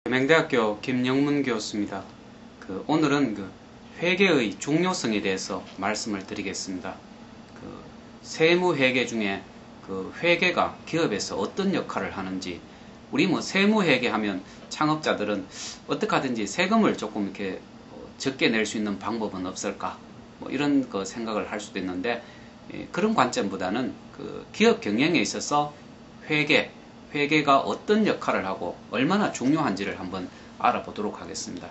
명대학교 김영문 교수입니다. 오늘은 회계의 중요성에 대해서 말씀을 드리겠습니다. 세무회계 중에 회계가 기업에서 어떤 역할을 하는지, 우리 세무회계 하면 창업자들은 어떻게 하든지 세금을 조금 이렇게 적게 낼 수 있는 방법은 없을까? 이런 생각을 할 수도 있는데, 그런 관점보다는 기업 경영에 있어서 회계가 어떤 역할을 하고 얼마나 중요한지를 한번 알아보도록 하겠습니다.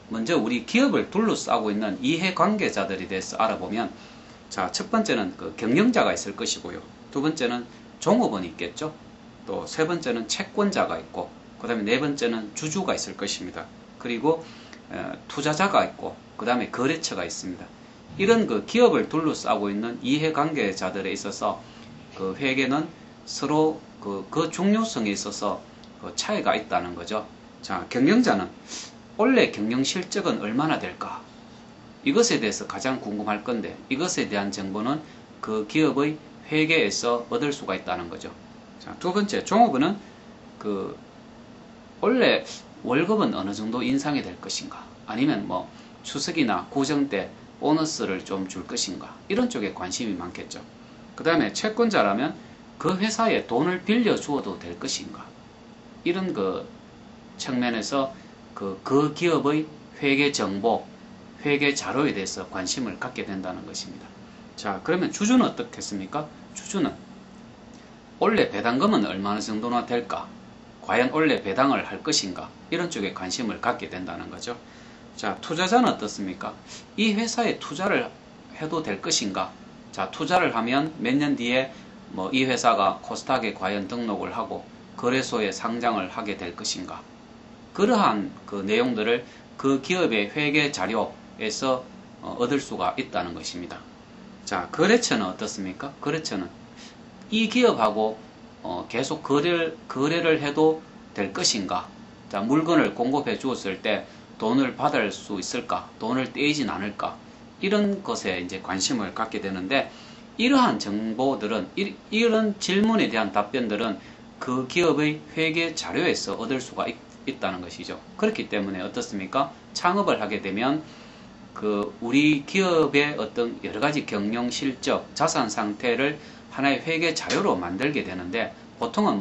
먼저 우리 기업을 둘러싸고 있는 이해관계자들에 대해서 알아보면, 첫 번째는 경영자가 있을 것이고요. 두 번째는 종업원이 있겠죠. 또 세 번째는 채권자가 있고, 그 다음에 네 번째는 주주가 있을 것입니다. 그리고 투자자가 있고, 그 다음에 거래처가 있습니다. 이런 기업을 둘러싸고 있는 이해관계자들에 있어서 회계는 서로 그 중요성에 있어서 차이가 있다는 거죠. 경영자는 원래 경영 실적은 얼마나 될까? 이것에 대해서 가장 궁금할 건데, 이것에 대한 정보는 그 기업의 회계에서 얻을 수가 있다는 거죠. 두 번째, 종업원은 원래 월급은 어느 정도 인상이 될 것인가? 아니면 추석이나 구정 때 보너스를 좀 줄 것인가? 이런 쪽에 관심이 많겠죠. 그 다음에 채권자라면 그 회사에 돈을 빌려 주어도 될 것인가? 이런 측면에서 그 기업의 회계 정보, 회계 자료에 대해서 관심을 갖게 된다는 것입니다. 그러면 주주는 어떻겠습니까? 주주는 원래 배당금은 얼마나 정도나 될까? 과연 원래 배당을 할 것인가? 이런 쪽에 관심을 갖게 된다는 거죠. 투자자는 어떻습니까? 이 회사에 투자를 해도 될 것인가? 투자를 하면 몇 년 뒤에 이 회사가 코스닥에 과연 등록을 하고 거래소에 상장을 하게 될 것인가? 그러한 내용들을 그 기업의 회계 자료에서 얻을 수가 있다는 것입니다. 거래처는 어떻습니까? 거래처는 이 기업하고 계속 거래를 해도 될 것인가? 물건을 공급해 주었을 때 돈을 받을 수 있을까? 돈을 떼이진 않을까? 이런 것에 이제 관심을 갖게 되는데, 이러한 정보들은, 이런 질문에 대한 답변들은 그 기업의 회계 자료에서 얻을 수가 있다는 것이죠. 그렇기 때문에 어떻습니까? 창업을 하게 되면 우리 기업의 어떤 여러 가지 경영 실적, 자산 상태를 하나의 회계 자료로 만들게 되는데, 보통은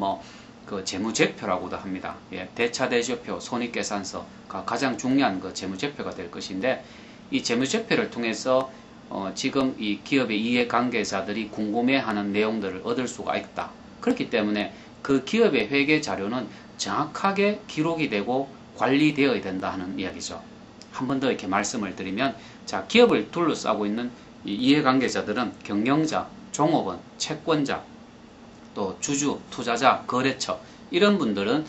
재무제표라고도 합니다. 대차대조표, 손익계산서가 가장 중요한 재무제표가 될 것인데, 이 재무제표를 통해서 지금 이 기업의 이해관계자들이 궁금해하는 내용들을 얻을 수가 있다. 그렇기 때문에 그 기업의 회계 자료는 정확하게 기록이 되고 관리되어야 된다 하는 이야기죠. 한 번 더 이렇게 말씀을 드리면, 기업을 둘러싸고 있는 이해관계자들은 경영자, 종업원, 채권자, 또 주주, 투자자, 거래처, 이런 분들은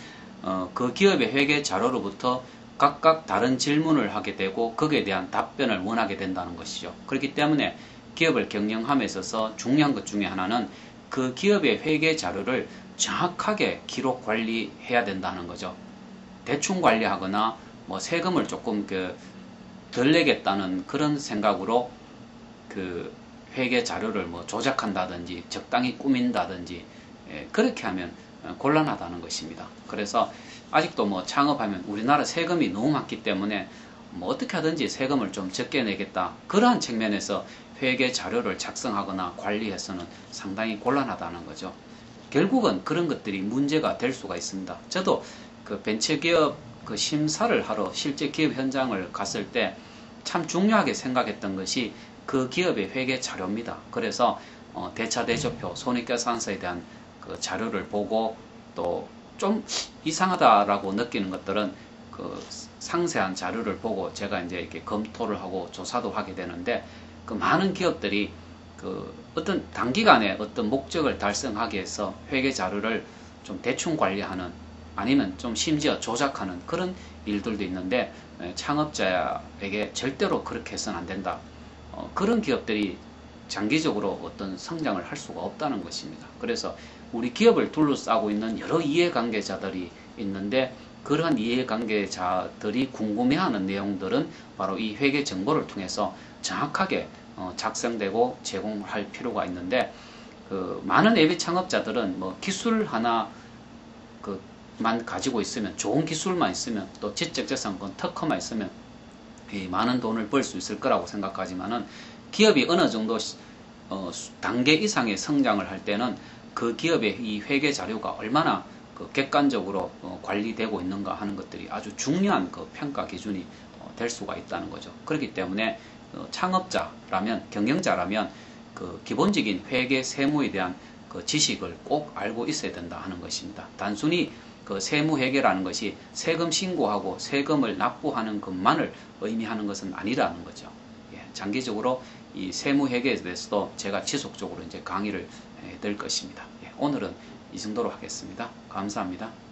그 기업의 회계 자료로부터 각각 다른 질문을 하게 되고 거기에 대한 답변을 원하게 된다는 것이죠. 그렇기 때문에 기업을 경영함에 있어서 중요한 것 중에 하나는 그 기업의 회계 자료를 정확하게 기록 관리해야 된다는 거죠. 대충 관리하거나 세금을 조금 덜 내겠다는 그런 생각으로 회계 자료를 조작한다든지 적당히 꾸민다든지 그렇게 하면 곤란하다는 것입니다. 그래서 아직도 창업하면 우리나라 세금이 너무 많기 때문에 어떻게 하든지 세금을 좀 적게 내겠다, 그러한 측면에서 회계 자료를 작성하거나 관리해서는 상당히 곤란하다는 거죠. 결국은 그런 것들이 문제가 될 수가 있습니다. 저도 벤처기업 심사를 하러 실제 기업 현장을 갔을 때 참 중요하게 생각했던 것이 그 기업의 회계 자료입니다. 그래서 대차대조표, 손익계산서에 대한 자료를 보고, 또 좀 이상하다라고 느끼는 것들은 상세한 자료를 보고 제가 이제 이렇게 검토를 하고 조사도 하게 되는데, 많은 기업들이 어떤 단기간에 어떤 목적을 달성하기 위해서 회계 자료를 좀 대충 관리하는, 아니면 좀 심지어 조작하는 그런 일들도 있는데, 창업자에게 절대로 그렇게 해서는 안 된다. 그런 기업들이 장기적으로 어떤 성장을 할 수가 없다는 것입니다. 그래서 우리 기업을 둘러싸고 있는 여러 이해관계자들이 있는데, 그러한 이해관계자들이 궁금해하는 내용들은 바로 이 회계 정보를 통해서 정확하게 작성되고 제공할 필요가 있는데, 많은 예비 창업자들은 기술 하나 만 가지고 있으면, 좋은 기술만 있으면, 또 지적재산권 특허만 있으면 많은 돈을 벌 수 있을 거라고 생각하지만은, 기업이 어느 정도 단계 이상의 성장을 할 때는 그 기업의 이 회계 자료가 얼마나 그 객관적으로 관리되고 있는가 하는 것들이 아주 중요한 그 평가 기준이 될 수가 있다는 거죠. 그렇기 때문에 창업자라면, 경영자라면 그 기본적인 회계 세무에 대한 그 지식을 꼭 알고 있어야 된다 하는 것입니다. 단순히 그 세무회계라는 것이 세금 신고하고 세금을 납부하는 것만을 의미하는 것은 아니라는 거죠. 예, 장기적으로 이 세무회계에 대해서도 제가 지속적으로 이제 강의를 해드릴 것입니다. 예, 오늘은 이 정도로 하겠습니다. 감사합니다.